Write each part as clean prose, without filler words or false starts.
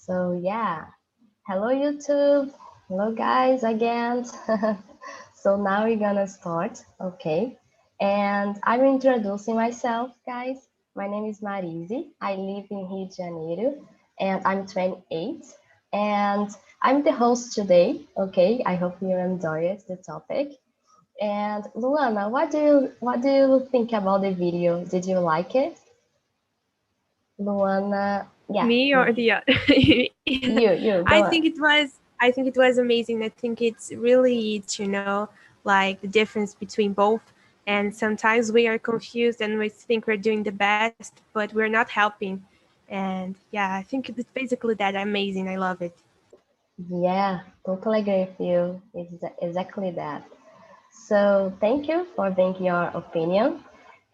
So yeah, hello YouTube, hello guys again. So now we're gonna start, okay? And I'm introducing myself, guys. My name is Marise. I live in Rio de Janeiro, and I'm 28. And I'm the host today, okay? I hope you enjoyed the topic. And Luana, what do you think about the video? Did you like it? Luana, yeah, Me or the other? you I go on. think it was I think it was amazing. I think it's really to know like the difference between both. And sometimes we are confused and we think we're doing the best, but we're not helping. And yeah, I think it's basically that. Amazing. I love it. Yeah, totally agree with you. It's exactly that. So thank you for being your opinion.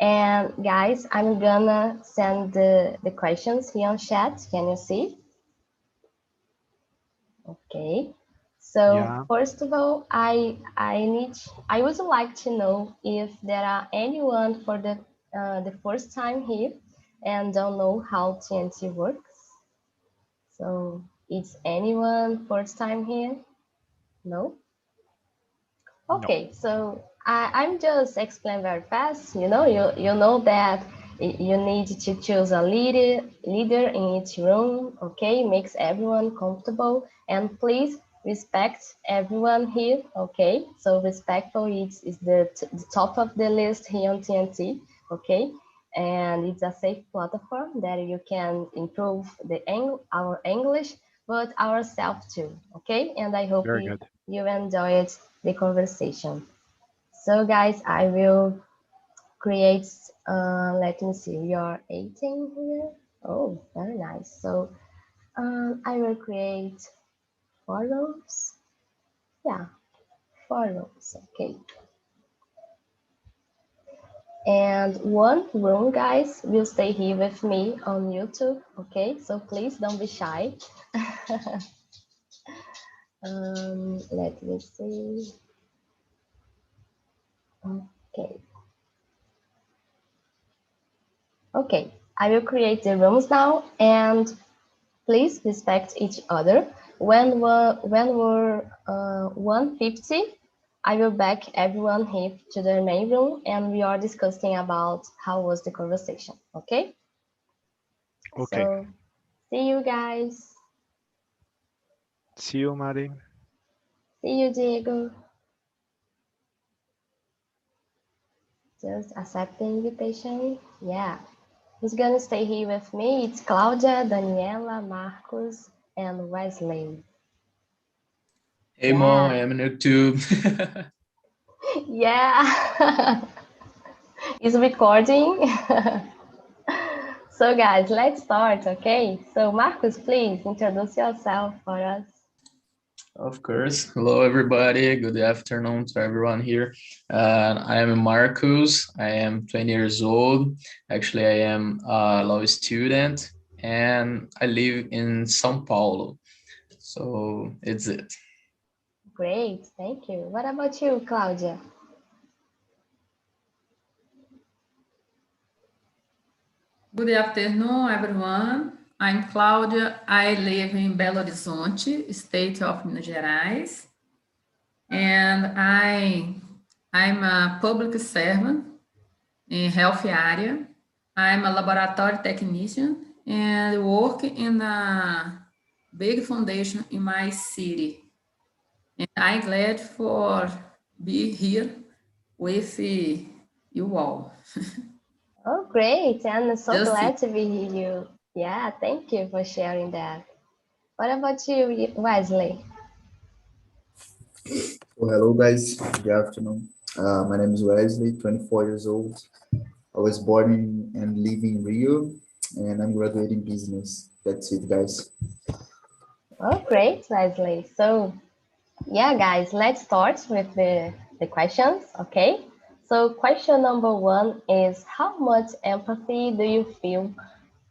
And guys, I'm gonna send the questions here on chat. Can you see? Okay. So Yeah, first of all, I would like to know if there are anyone for the first time here and don't know how TNT works. So is anyone first time here? No? no. Okay, so I'm just explain very fast. You know that you need to choose a leader in each room. Okay, makes everyone comfortable, and please respect everyone here. Okay, so respectful is the top of the list here on TNT. Okay, and it's a safe platform that you can improve our English, but ourselves too. Okay, and I hope Very good. you enjoyed the conversation. So guys, I will create, let me see, we are 18 here. Oh, very nice. So I will create 4 rows. Yeah, 4 rows, okay. And one room, guys, will stay here with me on YouTube, okay? So please don't be shy. Let me see. Okay. Okay, I will create the rooms now, and please respect each other. When we're 150, I will back everyone here to their main room, and we are discussing about how was the conversation. Okay? Okay. So see you guys. See you, Mari. See you, Diego. Just accept the invitation. Yeah. Who's gonna stay here with me? It's Claudia, Daniela, Marcos, and Wesley. Hey Mo, I Yeah. am on YouTube. Yeah. It's recording. So guys, let's start, okay? So Marcos, please introduce yourself for us. Of course. Hello, everybody. Good afternoon to everyone here. I am Marcus. I am 20 years old. Actually, I am a law student and I live in São Paulo. So it's it. Great, thank you. What about you, Claudia? Good afternoon, everyone. I'm Cláudia. I live in Belo Horizonte, state of Minas Gerais, and I'm a public servant in health area. I'm a laboratory technician and work in a big foundation in my city. And I'm glad for be here with you all. Oh, great, and so Just glad to be here. Yeah, thank you for sharing that. What about you, Wesley? Well, hello guys, good afternoon. My name is Wesley, 24 years old. I was born and live in Rio, and I'm graduating business. That's it, guys. Oh, great, Wesley. So yeah, guys, let's start with the questions, okay? So question number one is, how much empathy do you feel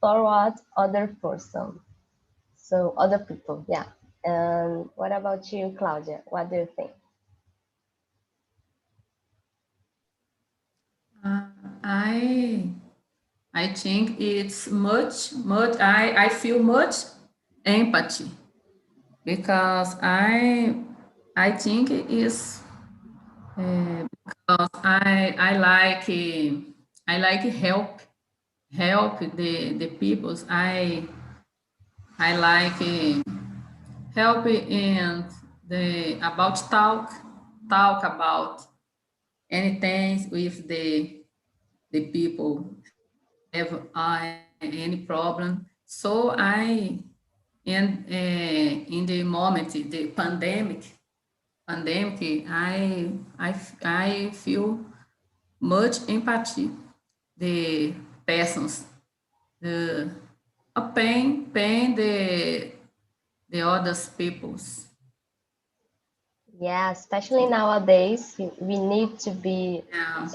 toward other person? So other people, yeah. And what about you, Claudia? What do you think? Uh, I I think it's much. I feel much empathy, because I think it is because I like help the peoples. I like help and the about talk about anything with the people have any problem. So and in the moment the pandemic, I feel much empathy the persons the a pain the others peoples. Yeah, especially nowadays, we need to be Yeah.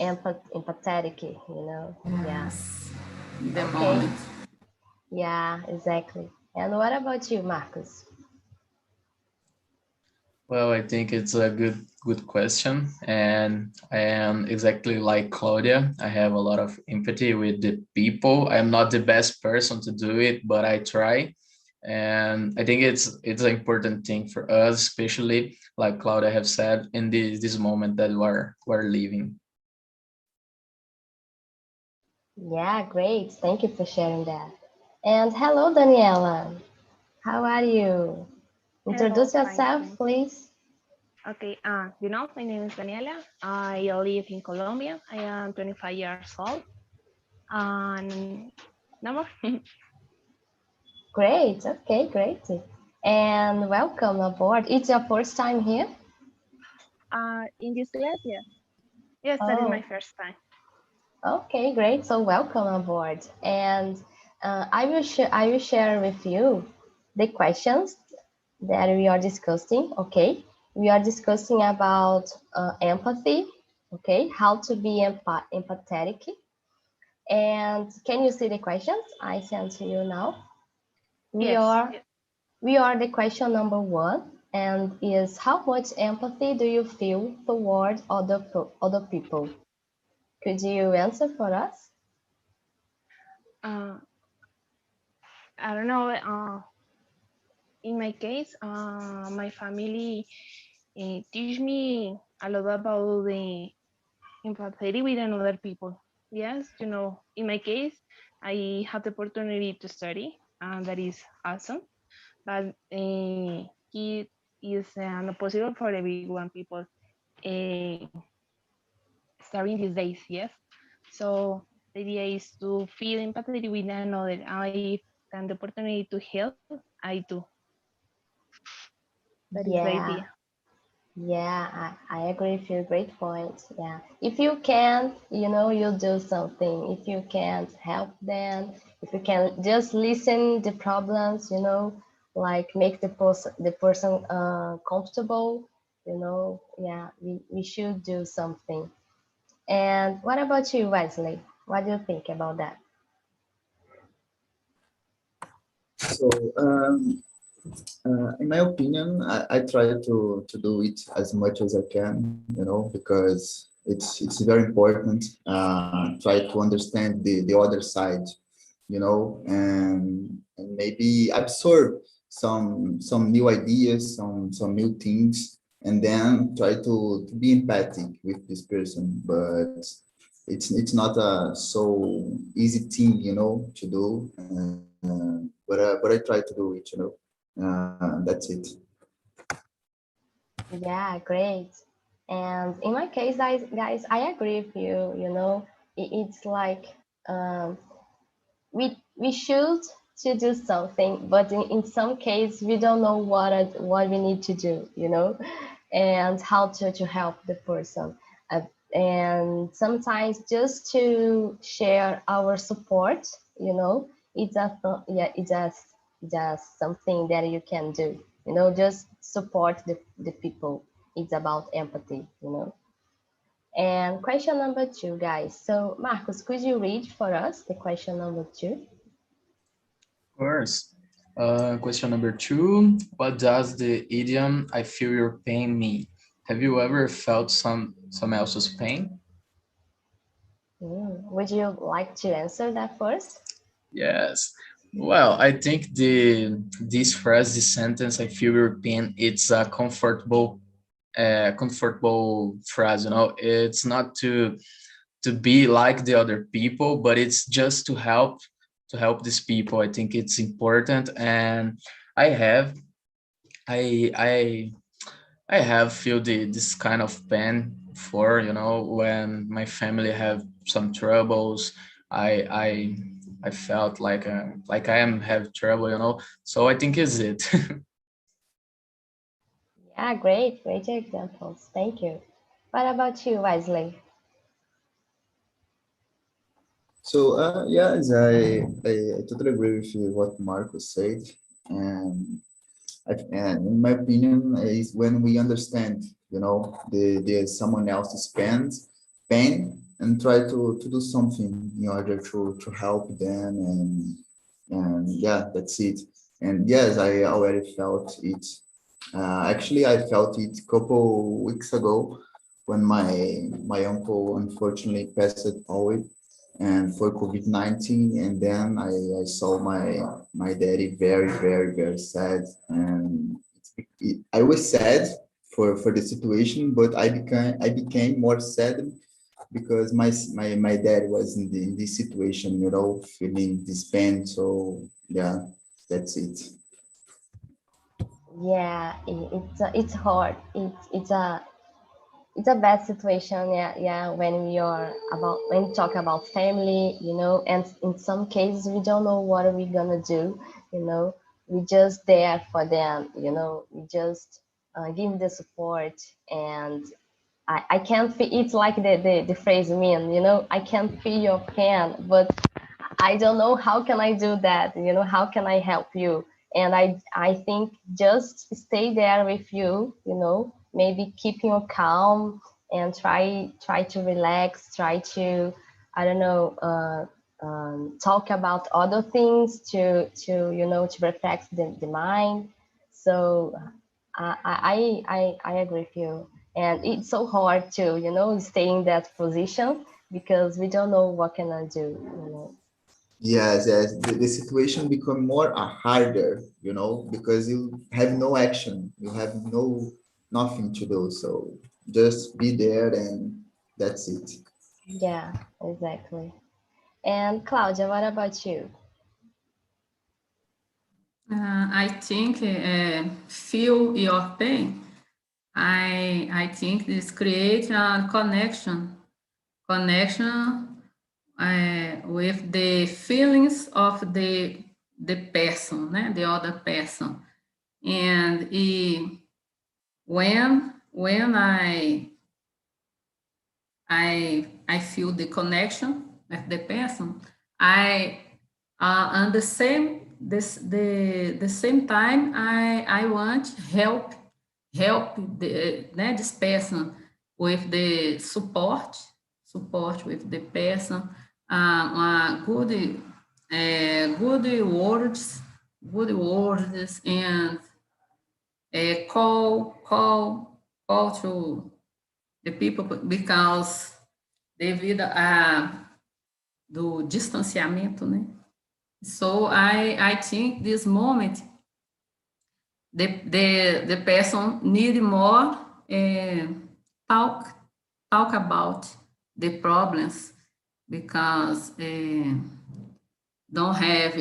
empathetic, you know? Yeah. Yes. The Okay. moment. Yeah, exactly. And what about you, Marcus? Well, I think it's a good question, and I am exactly like Claudia. I have a lot of empathy with the people. I am not the best person to do it, but I try, and I think it's an important thing for us, especially like Claudia have said in this moment that we're living. Yeah, great. Thank you for sharing that. And hello, Daniela. How are you? Hello, Introduce fine, yourself, thanks. please. Okay, my name is Daniela. I live in Colombia. I am 25 years old. And no more. Great. Okay, great. And welcome aboard. It's your first time here? In this class, yes. Yes, that is my Oh, first time. okay, great. So welcome aboard. And I will share with you the questions that we are discussing. Okay, we are discussing about empathy. Okay, how to be empathetic. And can you see the questions I sent to you now? We Yes. are the question number 1, and is how much empathy do you feel toward other people? Could you answer for us? Uh, I don't know. In my case, my family teach me a lot about the empathy with another people. Yes, in my case, I had the opportunity to study, and that is awesome. But it is not possible for everyone people uh, starting these days. Yes, so the idea is to feel empathy with another. I can the opportunity to help. I do. That is the Yeah, idea. I agree with you. Great point. Yeah. If you can, you do something. If you can't help them, if you can just listen the problems, like make the person comfortable, yeah, we should do something. And what about you, Wesley? What do you think about that? So, in my opinion, I try to do it as much as I can, because it's very important. Try to understand the other side, and maybe absorb some new ideas, some new things, and then try to be empathic with this person. But it's not a so easy thing, to do. But I try to do it, that's it. Yeah, great. And in my case, guys, I agree with you. It's like um, we should to do something, but in some case we don't know what we need to do, and how to help the person. Uh, and sometimes just to share our support, it's just something that you can do. Just support the people. It's about empathy. And question number 2, guys. So, Marcos, could you read for us the question number 2? Of course. Question number 2. What does the idiom "I feel your pain" mean? Have you ever felt some else's pain? Would you like to answer that first? Yes. Well, I think this phrase, this sentence, I feel European, it's a comfortable phrase. It's not to be like the other people, but it's just to help these people. I think it's important, and I have I I I have feel this kind of pain for when my family have some troubles. I felt like I am have trouble. So I think is it. Yeah, great, great examples. Thank you. What about you, Wesley? So yes, I totally agree with you what Marcus said, and and in my opinion, is when we understand, the someone else's pain, and try to do something in order to help them, and yeah, that's it. And yes, I already felt it. Actually, I felt it a couple weeks ago when my uncle unfortunately passed away and for COVID-19, and then I saw my daddy very, very, very sad, and I was sad for the situation, but I became more sad because my dad was in this situation, feeling this pain. So yeah, that's it. Yeah, it's hard. It's a bad situation. Yeah, yeah. When you talk about family, and in some cases we don't know what are we gonna do. We just there for them. We just give the support, and I can't feel. It's like the phrase mean. I can't feel your pain, but I don't know how can I do that. How can I help you? And I think just stay there with you. Maybe keep you calm and try to relax. Try to I don't know talk about other things to refresh the mind. So I agree with you. And it's so hard to stay in that position because we don't know what can I do. Yes, yes. The situation become more harder, because you have no action, you have nothing to do. So just be there, and that's it. Yeah, exactly. And Claudia, what about you? I think feel your pain. I think this creates a connection with the feelings of the person, né? The other person. And when I feel the connection with the person, I on the same time I want help this person with the support with the person, good words, and call to the people, because devido a do distanciamento, né? So I think this moment the person need more talk about the problems, because don't have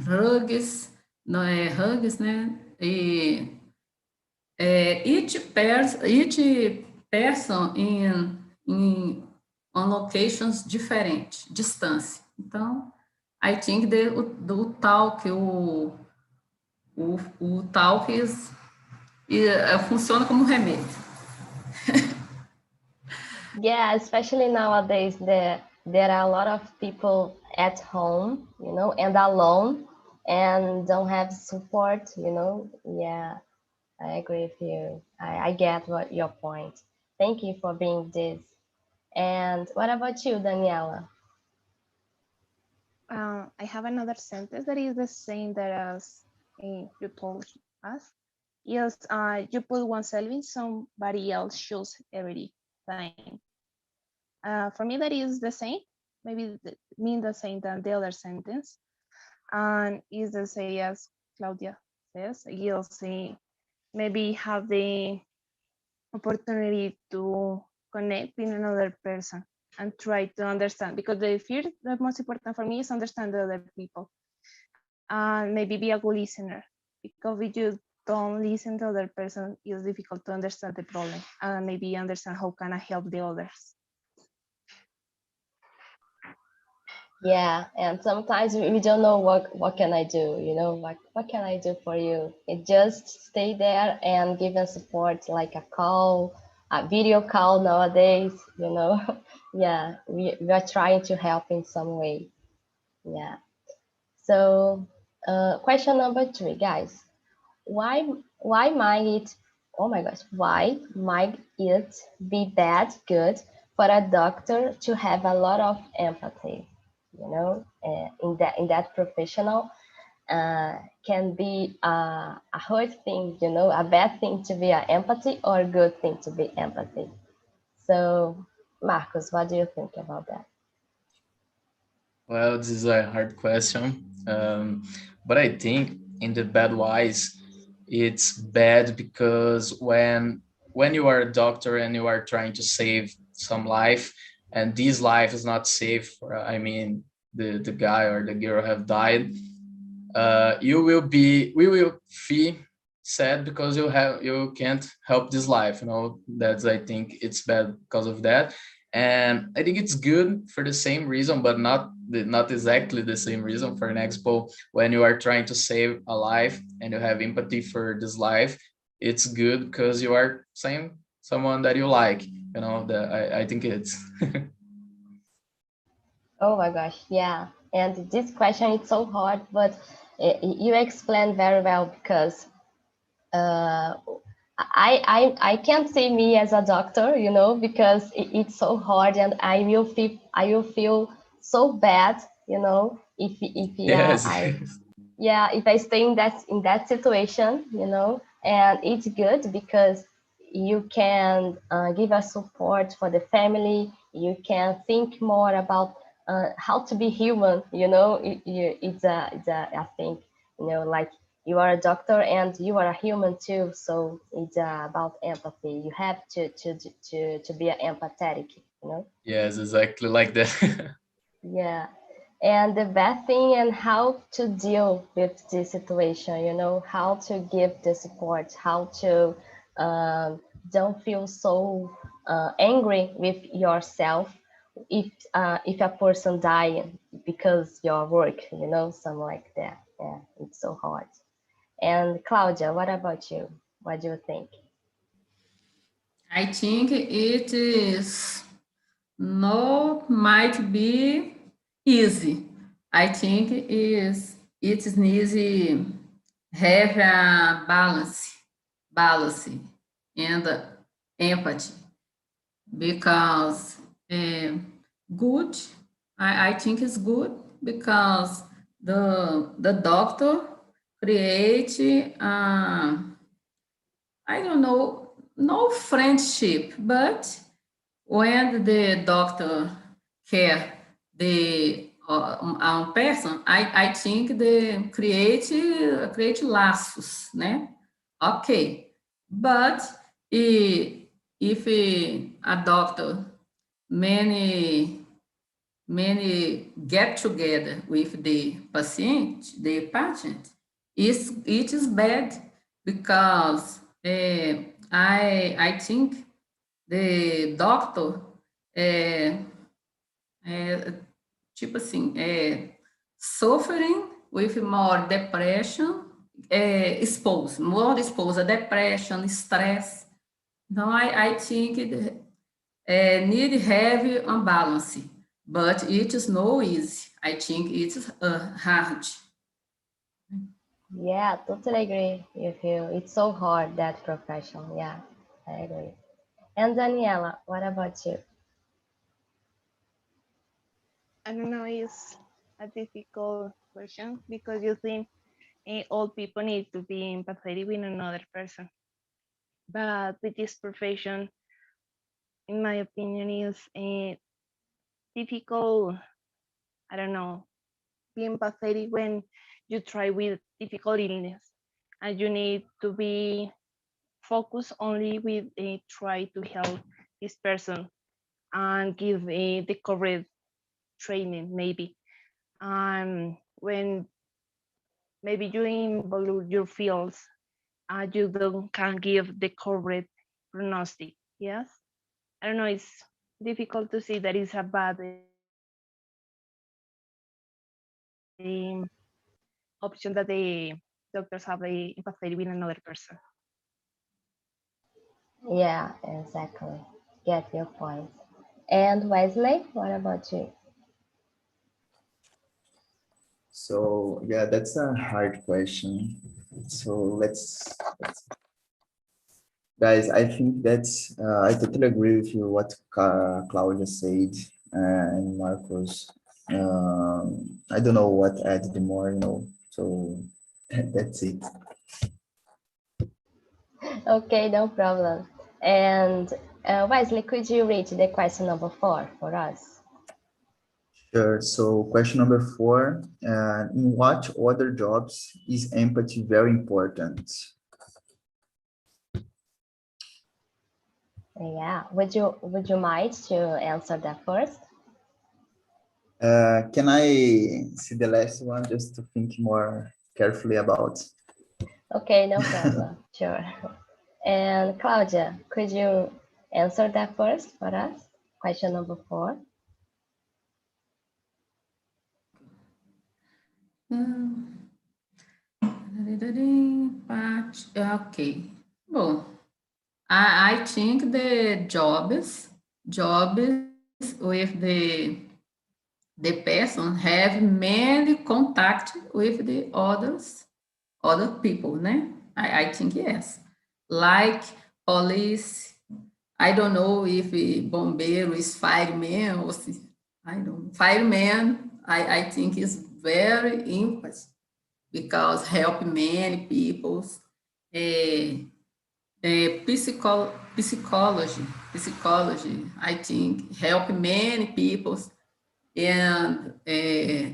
hugs, não é hugs, né? E each person on locations diferentes, distância. Então, I think do talk, o talk funciona como remédio. Yeah, especially nowadays, there are a lot of people at home, and alone, and don't have support. Yeah, I agree with you. I get your point. Thank you for being this. And what about you, Daniela? I have another sentence that is the same that as you told us. Yes, you put oneself in somebody else's shoes every time. For me, that is the same. Maybe mean the same than the other sentence. And is the same as Claudia says, you'll see maybe have the opportunity to connect with another person and try to understand, because the most important for me is understand the other people and maybe be a good listener, because if you don't listen to the other person, it's difficult to understand the problem and maybe understand how can I help the others. Yeah, and sometimes we don't know what can I do, you know, like what can I do for you? It just stay there and give us support, like a call, a video call nowadays, you know. Yeah, we are trying to help in some way. Yeah. So question number 3, guys. Why might it, oh my gosh, why might it be that good for a doctor to have a lot of empathy? You know, in that professional can be a hard thing, you know, a bad thing to be an empathy or a good thing to be empathy. So, Marcos, what do you think about that? Well, this is a hard question, but I think in the bad wise, it's bad because when you are a doctor and you are trying to save some life, and this life is not safe, I mean, the guy or the girl have died, we will feel sad because you can't help this life, you know. That's, I think it's bad because of that. And I think it's good for the same reason, but not exactly the same reason. For an example, when you are trying to save a life and you have empathy for this life, it's good because you are saying someone that you like, you know. That I think it's Oh my gosh, yeah. And this question is so hard, but you explained very well because uh, I can't see me as a doctor, you know, because it's so hard, and I will feel so bad, you know, if yeah yes. I yeah if I stay in that situation, you know. And it's good because you can give us support for the family. You can think more about how to be human, you know. It's a I think, you know, like you are a doctor and you are a human too, so it's about empathy. You have to be empathetic, you know. Yes, exactly like that. Yeah. And the best thing and how to deal with this situation, you know, how to give the support, how to don't feel so angry with yourself if a person dying because your work, you know, something like that. Yeah, it's so hard. And Claudia, what about you? What do you think? I think it is might be easy. I think it is easy have a balance and empathy, because good, I think it's good because the doctor create I don't know, no friendship, but when the doctor care the person, I think the create laços, né? Okay, but if a doctor many get together with the patient, it is bad because I think the doctor é, tipo assim, suffering with more depression, more exposed a depression, stress. Então, I think need have a balance, but it is no easy. I think it is hard. Yeah, totally agree with you. It's so hard, that profession. Yeah, I agree. And Daniela, what about you? I don't know, it's a difficult question because you think all people need to be empathetic with another person. But with this profession, in my opinion, is difficult. I don't know. be empathetic when you try with difficult illness, and you need to be focused only with try to help this person and give the correct training maybe. When maybe you involve your fields, you don't can give the correct prognostic. Yes, I don't know. It's difficult to say that it's a bad option that the doctors have a empathy with another person. Yeah, exactly. Get your point. And Wesley, what about you? So yeah, that's a hard question. So guys, I think that's I totally agree with you what Claudia said and Marcos. I don't know what add more, So that's it. Okay, no problem. And Wesley, could you read the question number 4 for us? Sure. So question number 4, in what other jobs is empathy very important? Yeah, would you mind to answer that first? Can I see the last one just to think more carefully about? Okay, no problem. Sure. And Claudia, could you answer that first for us? Question number 4. Okay. Bom, I think the jobs with the person have many contact with the other people, né? I think yes. Like police, I don't know if bombeiro is fireman or I don't know. Fireman, I think is very important because help many people. Psychology, I think help many people and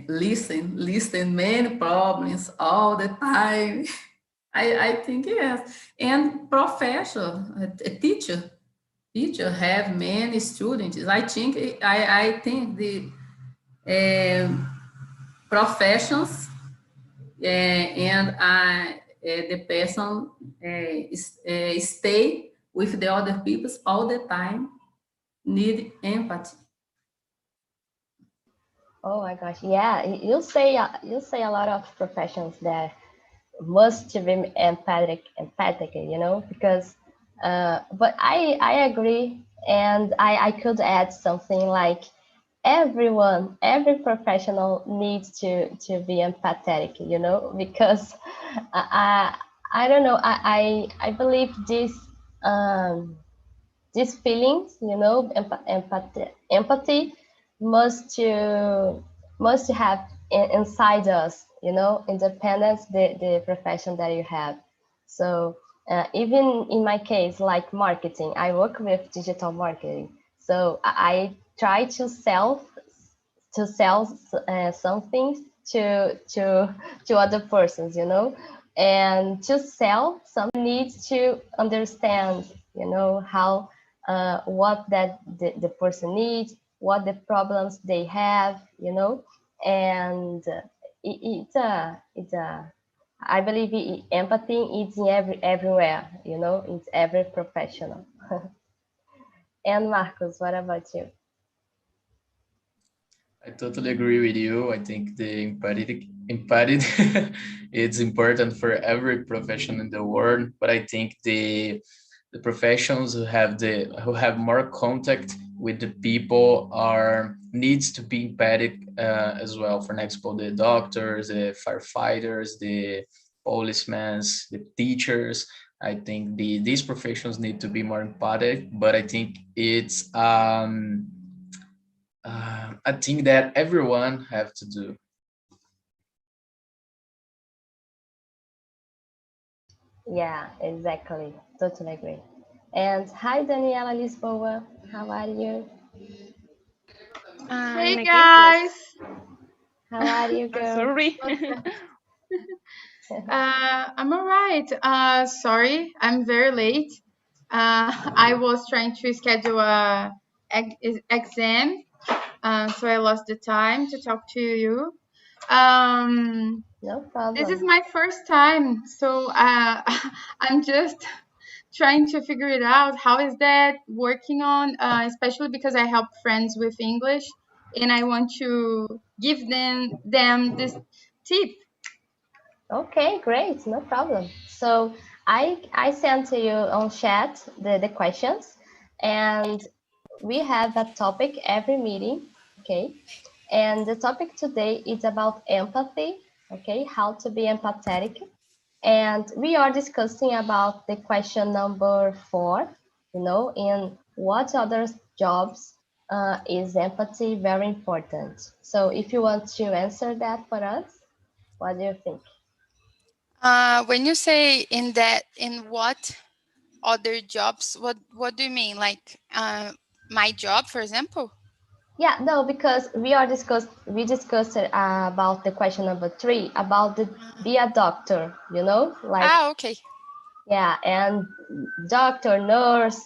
listen many problems all the time. I think yes. And professor, a teacher have many students. I think the professions and the person stay with the other people all the time need empathy. Oh my gosh, yeah, you say a lot of professions that must be empathic, because but I agree, and I could add something like every professional needs to be empathetic, because I I don't know, I believe um these feelings, empathy must to must have inside us, independence the profession that you have. So even in my case, like marketing, I work with digital marketing. So I try to sell some things to other persons, and to sell some needs to understand, how what that the person needs, what the problems they have, and it's a I believe empathy is in everywhere, it's every professional. And Marcos, what about you? I totally agree with you. I think the empathy it's important for every profession in the world, but I think the professions who have more contact with the people are needs to be empathic as well. For example, the doctors, the firefighters, the policemen, the teachers. I think these professions need to be more empathic, but I think it's a thing that everyone have to do. Yeah, exactly. Totally agree. And hi, Daniela Lisboa. How are you? In Hey my case, yes. guys, How are you, girl? Sorry. I'm all right. Sorry, I'm very late. I was trying to schedule a exam, so I lost the time to talk to you. No problem. This is my first time, so I'm just trying to figure it out. How is that working on? Especially because I help friends with English, and I want to give them this tip. Okay, great, no problem. So I sent to you on chat the questions, and we have a topic every meeting, okay? And the topic today is about empathy, okay? How to be empathetic. And we are discussing about the question number 4, in what other jobs is empathy very important? So if you want to answer that for us, what do you think? When you say in what other jobs, what do you mean? Like my job, for example? Yeah, no, because we discussed about the question number 3 about be a doctor, like Okay. yeah, and doctor, nurse,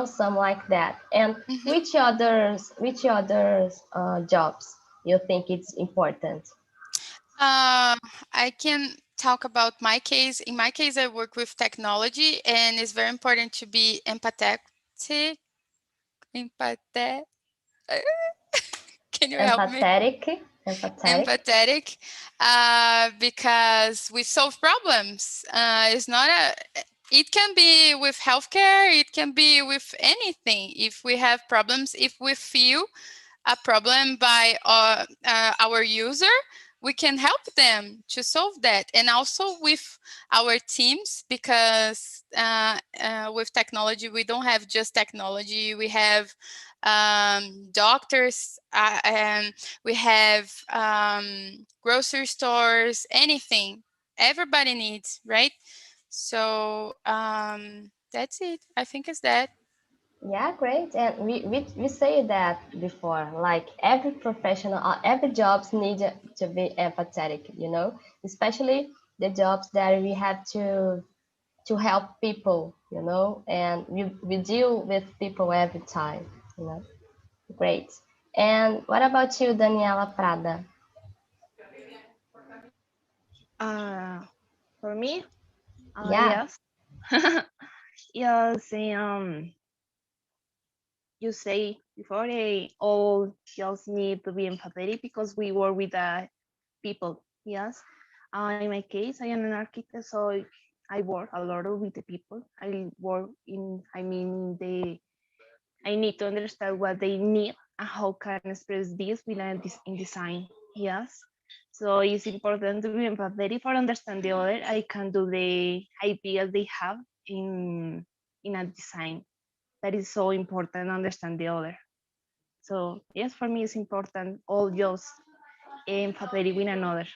some like that. And which others jobs you think it's important? I can talk about my case. In my case, I work with technology, and it's very important to be empathetic. Can you help me? Empathetic. Because we solve problems. It's not it can be with healthcare, it can be with anything. If we have problems, if we feel a problem by our user, we can help them to solve that. And also with our teams, because with technology, we don't have just technology. We have doctors, and we have grocery stores, anything. Everybody needs, right? So that's it. I think it's that. Yeah, great. And we say that before, like every professional, every jobs need to be empathetic, especially the jobs that we have to help people, and we deal with people every time, Great. And what about you, Daniela Prada? For me, Yeah. yes. Yes, you say before they all girls need to be empathetic because we work with people. Yes. In my case, I am an architect, so I work a lot with the people. I need to understand what they need and how can I express this within in design. Yes. So it's important to be empathetic for understand the other. I can do the ideas they have in a design. That is so important to understand the other. So yes, for me it's important all just empathetic with another.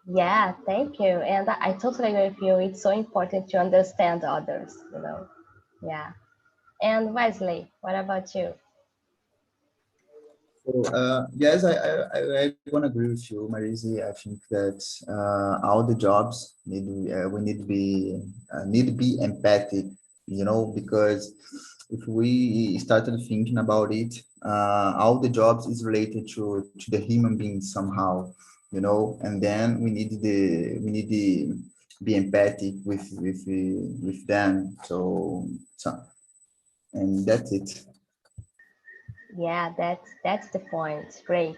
Yeah, thank you. And I totally agree with you. It's so important to understand others, Yeah. And Wesley, what about you? So, yes, I want to agree with you, Marise. I think that all the jobs we need to be empathic, because if we started thinking about it, all the jobs is related to the human being somehow, and then we need to be empathic with them. So, and that's it. Yeah, that's the point. Great.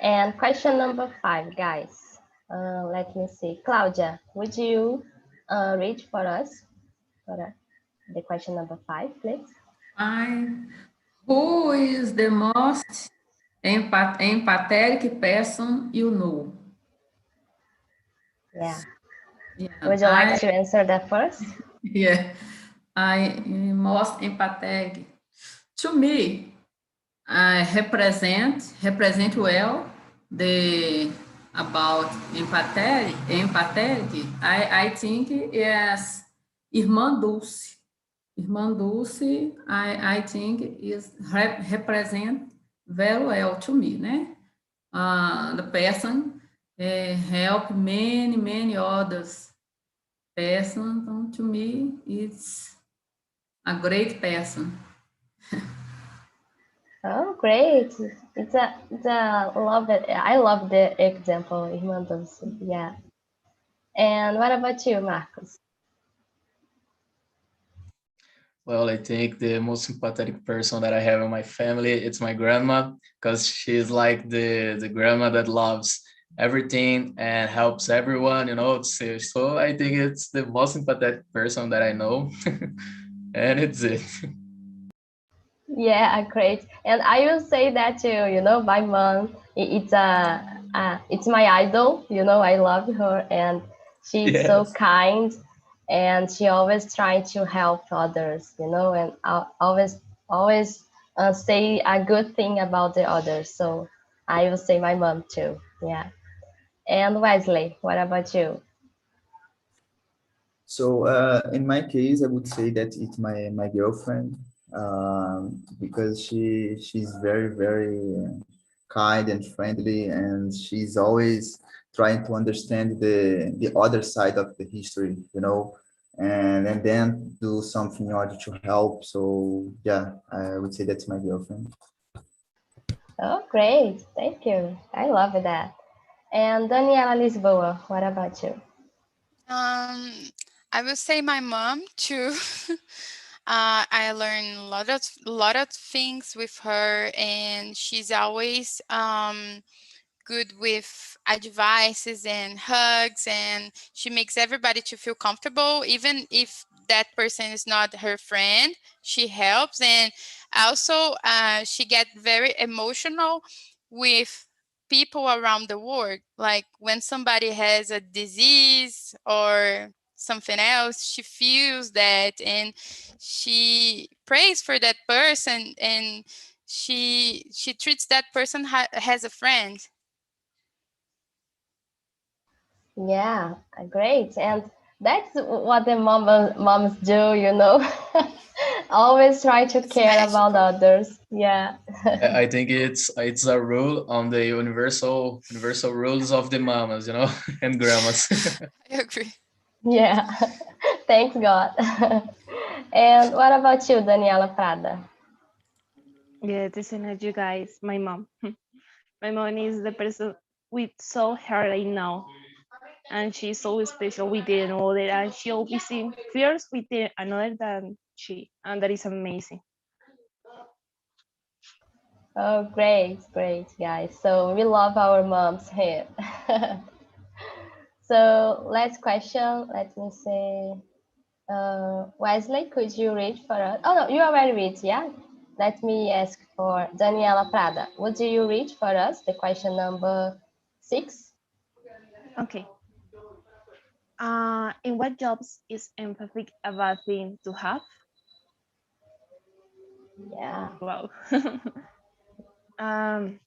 And question number 5, guys. Let me see. Claudia, would you read for us the question number 5, please? Who is the most empathetic person you know? Yeah. Would you like to answer that first? Yeah, I am most empathetic. To me, I represent well the about empathetic. I think yes, Irmã Dulce. Irmã Dulce, I think is represent very well to me, né? the person help many others person. So to me, it's a great person. Oh, great! It's a love it. I love the example, Irmã Dulce. Yeah. And what about you, Marcos? Well, I think the most empathetic person that I have in my family, it's my grandma, because she's like the grandma that loves everything and helps everyone, So I think it's the most empathetic person that I know. And it's it. Yeah, great. And I will say that too. My mom, it's my idol. I love her, and she's so Yes. kind, and she always trying to help others. And always say a good thing about the others. So I will say my mom too. Yeah. And Wesley, what about you? So in my case, I would say that it's my girlfriend, because she's very kind and friendly, and she's always trying to understand the other side of the history, and then do something in order to help. So yeah, I would say that's my girlfriend. Oh, great. Thank you. I love that. And Daniela Lisboa, what about you? I will say my mom too. I learned a lot of things with her, and she's always good with advices and hugs, and she makes everybody to feel comfortable, even if that person is not her friend. She helps, and also she get very emotional with people around the world. Like when somebody has a disease or something else, she feels that, and she prays for that person, and she treats that person as a friend. Yeah, great. And that's what the moms do. Always try to It's care about magical. others. Yeah. I think it's a rule on the universal rules of the mamas, and grandmas. I agree. Yeah. Thanks God. And what about you, Daniela Prada? Yeah, the same as you guys. My mom. My mom is the person with so her right now, and she's so special with the another, and she always seems fierce with the another than she, and that is amazing. Oh, great, guys. So we love our moms here. So last question. Let me see. Wesley, could you read for us? Oh, no, you already read, yeah? Let me ask for Daniela Prada. Would you read for us the question number 6? Okay. In what jobs is empathy a bad thing to have? Yeah. Wow. um,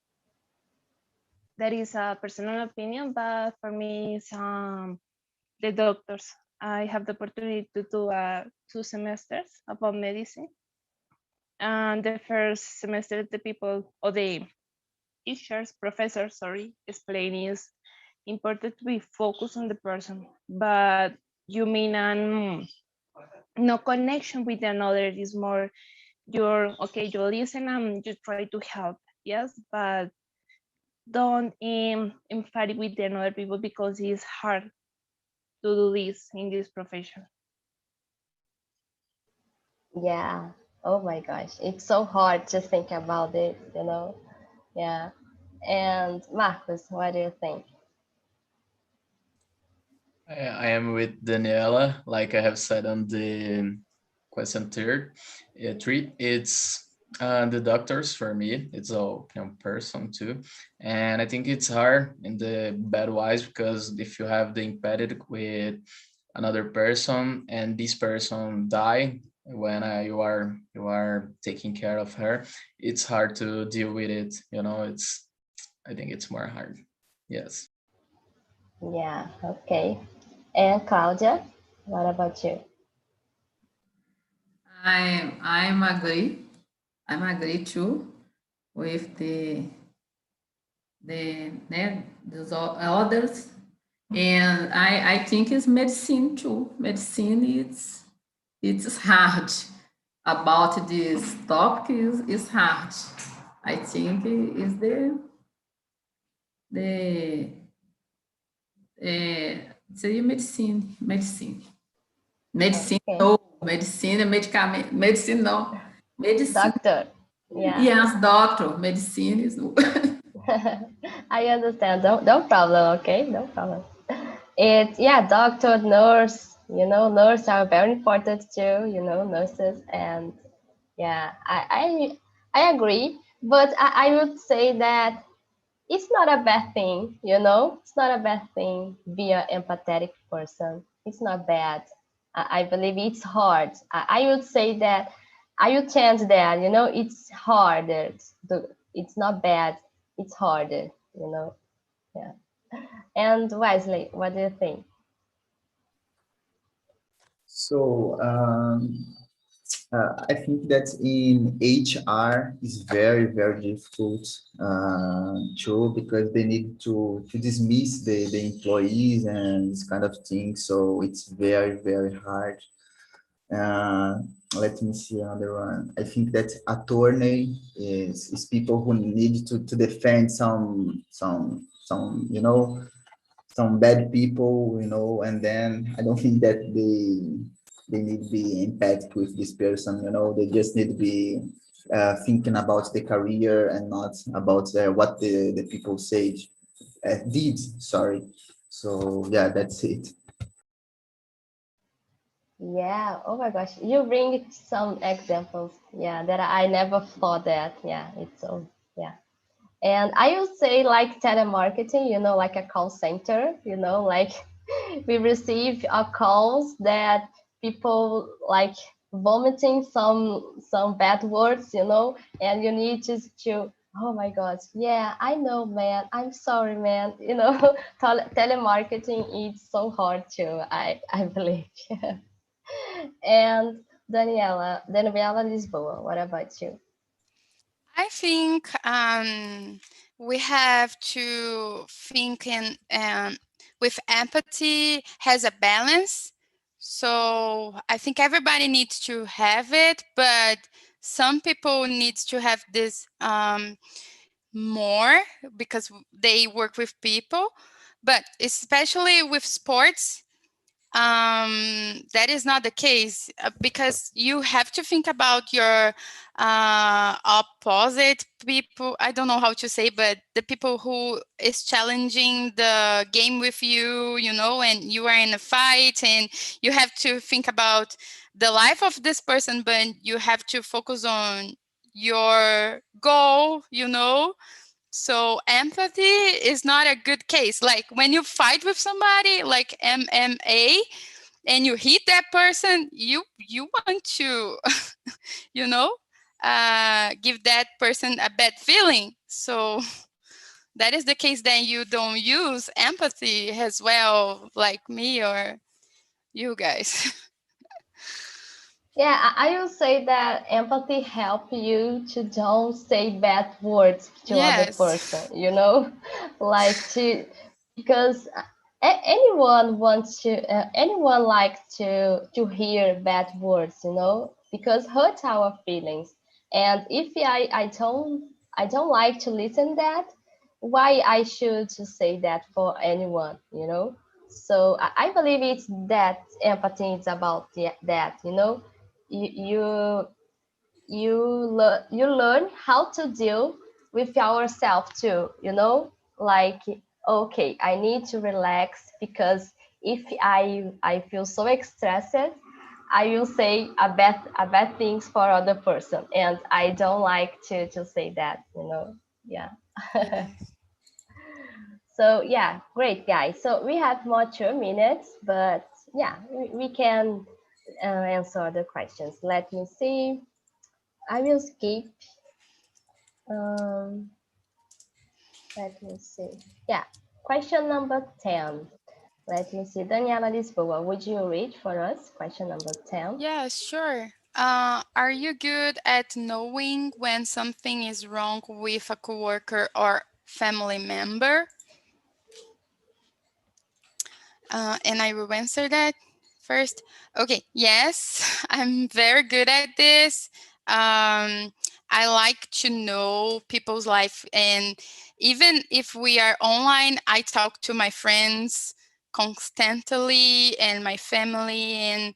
that is a personal opinion, but for me, it's the doctors. I have the opportunity to do 2 semesters about medicine. And the first semester, the people or the teachers, professors, sorry, explain is important to be focused on the person, but you mean no connection with another is more you're okay, you listen and you try to help, yes, but don't emphatic with the another people because it's hard to do this in this profession. Yeah. Oh my gosh. It's so hard to think about it. Yeah. And Marcos, what do you think? I am with Daniela, like I have said on the question three. It's the doctors for me. It's all person too, and I think it's hard in the bad wise, because if you have the empathetic with another person and this person die when you are taking care of her, it's hard to deal with it. I think it's more hard. Yes. Yeah. Okay. And Claudia, what about you? I'm agree too with the those others. And I think it's medicine too. Medicine, it's hard about this topic is hard. I think is seria medicine. Medicine, Okay. no, medicine, medicamento, medicine, no, medicine. Doctor. Yeah. Yes, doctor, medicine is no. I understand. No problem. Okay, no problem. It's yeah, doctor, nurse. You know, nurses are very important too. You know, nurses, and yeah, I agree. But I would say that it's not a bad thing. You know, it's not a bad thing. Be an empathetic person. It's not bad. I believe it's hard. I would say that I would change that. You know, it's harder. It's not bad. It's harder. You know, yeah. And Wesley, what do you think? So I think that in HR is very, very difficult too, because they need to dismiss the employees and this kind of thing. So it's very, very hard. Let me see another one. I think that attorney is people who need to defend some you know, some bad people, you know, and then I don't think that they need to be empathic with this person, you know, they just need to be thinking about the career and not about what the people say, did, sorry. So yeah, that's it. Yeah. Oh my gosh, you bring some examples. Yeah, that I never thought that. Yeah, it's so yeah. And I would say like telemarketing, you know, like a call center, you know, like we receive calls that people like vomiting some bad words, you know, and you need to oh my god, yeah, I know, man, I'm sorry, man, you know. Telemarketing is so hard too, I believe. And Daniela Lisboa, what about you? I think we have to think in with empathy has a balance. So I think everybody needs to have it, but some people need to have this more because they work with people. But especially with sports, that is not the case because you have to think about your opposite people. I don't know how to say, but the people who is challenging the game with you, you know, and you are in a fight and you have to think about the life of this person, but you have to focus on your goal, you know. So empathy is not a good case. Like when you fight with somebody like MMA, and you hit that person, you want to, you know, give that person a bad feeling. So that is the case that you don't use empathy as well, like me or you guys. Yeah, I will say that empathy help you to don't say bad words to other person, Yes. you know, like to because anyone wants to anyone likes to hear bad words, you know, because hurt our feelings. And if I don't like to listen that, why I should to say that for anyone, you know? So I believe it's that empathy is about that, you know, you you learn how to deal with yourself too, you know, like okay, I need to relax because if I feel so stressed, I will say a bad things for other person, and I don't like to say that, you know. Yeah. Yes. So yeah, great guys, so we have more 2 minutes, but yeah, we can answer the questions. Let me see. I will skip. Um, let me see. Yeah, question number 10. Let me see. Daniela Lisboa, would you read for us question number 10? Yeah, sure. Are you good at knowing when something is wrong with a coworker or family member? And I will answer that first. Okay, yes, I'm very good at this. I like to know people's life, and even if we are online, I talk to my friends constantly and my family, and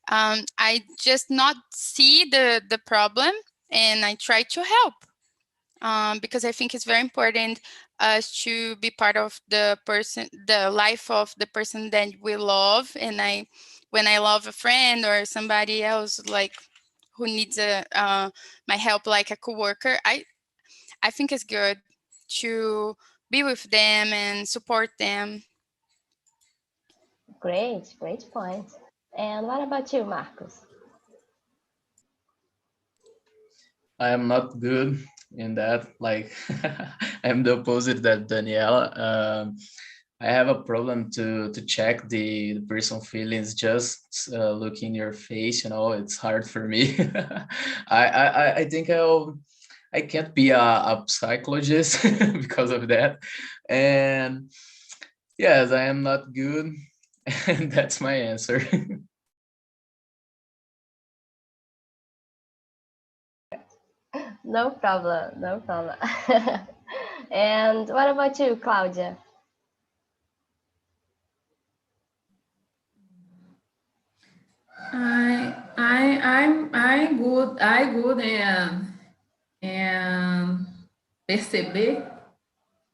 I just not see the problem, and I try to help. Because I think it's very important us to be part of the life of the person that we love. And when I love a friend or somebody else, like who needs my help, like a coworker, I think it's good to be with them and support them. Great, great point. And what about you, Marcos? I am not good in that. Like, I'm the opposite that Daniela. I have a problem to check the person feelings just looking your face. You know, it's hard for me. I think I can't be a psychologist because of that. And yes, I am not good, and that's my answer. No problem, no problem. And what about you, Claudia? I good and perceber.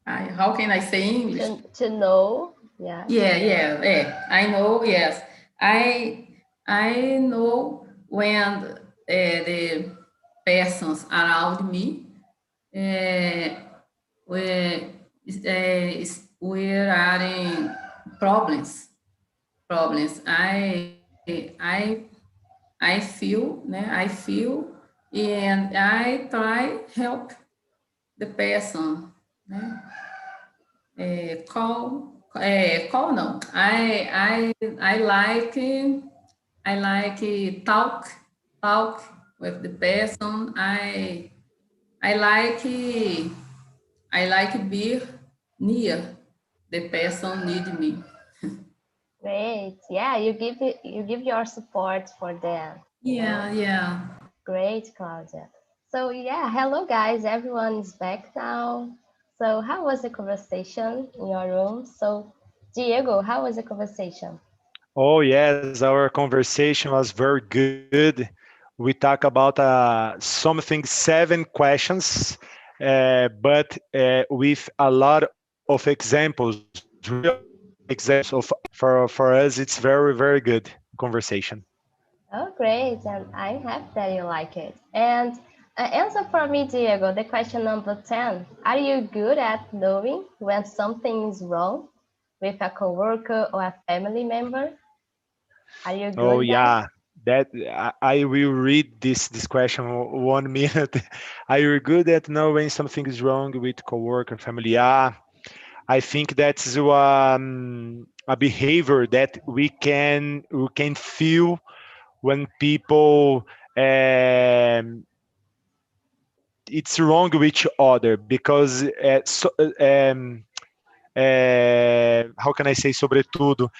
How can I say English? To know, yeah. Yeah. I know. Yes, I know when the persons around me uh, were are in problems. I I feel, né? I feel, and I try help the person, né? Call não. I like talk with the person. I like be near the person need me. Great. Yeah, you give your support for them. Yeah. Great, Claudia. So yeah, hello guys, everyone is back now. So how was the conversation in your room? So Diego, how was the conversation? Oh, yes, our conversation was very good. We talk about something, 7 questions, but with a lot of examples, real examples. So for us, it's very, very good conversation. Oh, great, and I'm happy that you like it. And answer for me, Diego, the question number 10. Are you good at knowing when something is wrong with a coworker or a family member? Are you Oh, good at? yeah. That I will read this question 1 minute. Are you good at knowing something is wrong with coworker, family? Yeah, I think that's a behavior that we can feel when people um, it's wrong with each other because how can I say sobretudo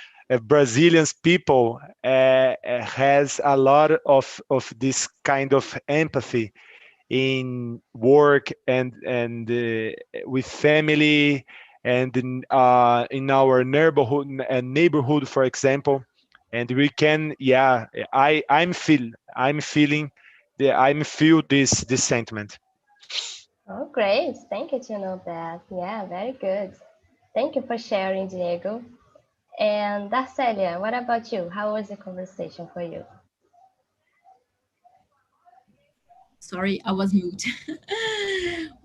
Brazilians people has a lot of this kind of empathy in work and with family and in our neighborhood, for example. And we can, yeah, I'm feeling I'm feel this sentiment. Oh, great. Thank you to know that. Yeah, very good. Thank you for sharing, Diego. And Darcelia, what about you? How was the conversation for you? Sorry, I was mute.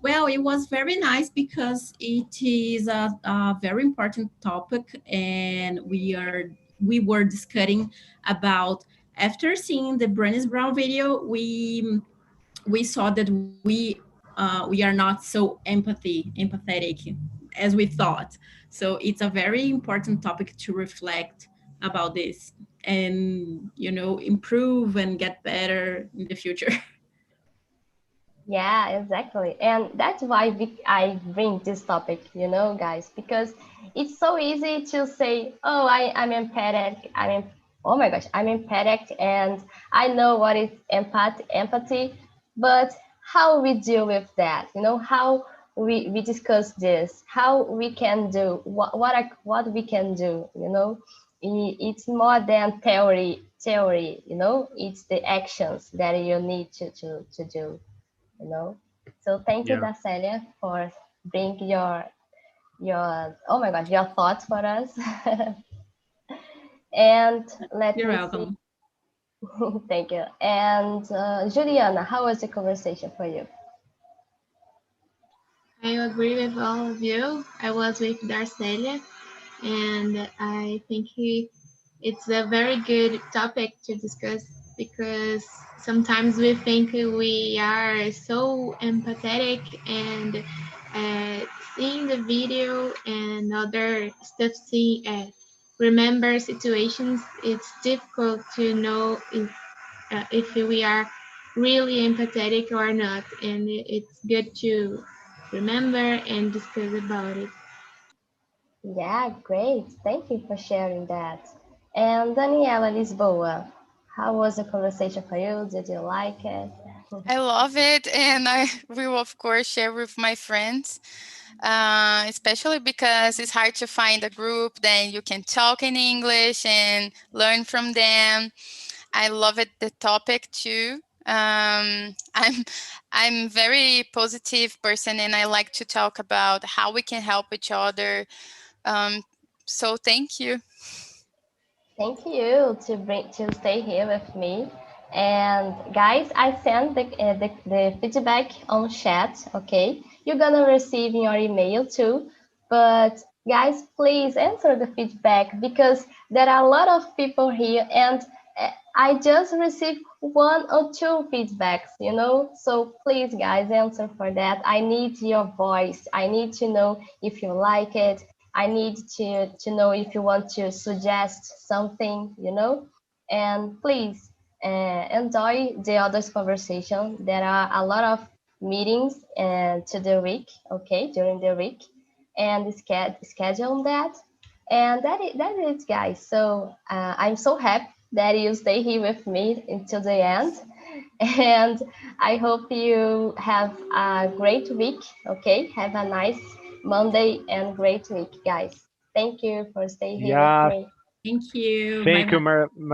Well, it was very nice because it is a very important topic, and we were discussing about after seeing the Brené Brown video, we saw that we are not so empathetic as we thought. So it's a very important topic to reflect about this and improve and get better in the future. Yeah, exactly. And that's why I bring this topic, guys, because it's so easy to say, oh, I'm empathetic. Oh my gosh, I'm empathetic and I know what is empathy, but how we deal with that, how we discuss this, how we can do what we can do, It's more than theory, it's the actions that you need to do, you know. So thank you, Yeah. Dacelia, for bringing your oh my gosh, your thoughts for us. And let You're me see. welcome. Thank you. And Juliana, how was the conversation for you? I agree with all of you. I was with Darcelia, and I think it's a very good topic to discuss because sometimes we think we are so empathetic and seeing the video and other stuff, remember situations, it's difficult to know if we are really empathetic or not, and it's good to remember and discuss about it. Yeah, great. Thank you for sharing that. And Daniela Lisboa, how was the conversation for you? Did you like it? I love it, and I will, of course, share with my friends, especially because it's hard to find a group that you can talk in English and learn from them. I love it, the topic too. I'm very positive person, and I like to talk about how we can help each other. So thank you. Thank you to stay here with me. And guys, I sent the feedback on chat. Okay, you're gonna receive in your email too. But guys, please answer the feedback because there are a lot of people here, and I just received one or two feedbacks. So please, guys, answer for that. I need your voice. I need to know if you like it. I need to know if you want to suggest something. And please enjoy the others conversation. There are a lot of meetings to the week, okay, during the week, and schedule that. And that is, guys. So I'm so happy that you stay here with me until the end. And I hope you have a great week. Okay, have a nice Monday and great week, guys. Thank you for staying here with Yeah. me. Thank you. Bye Thank you, bye.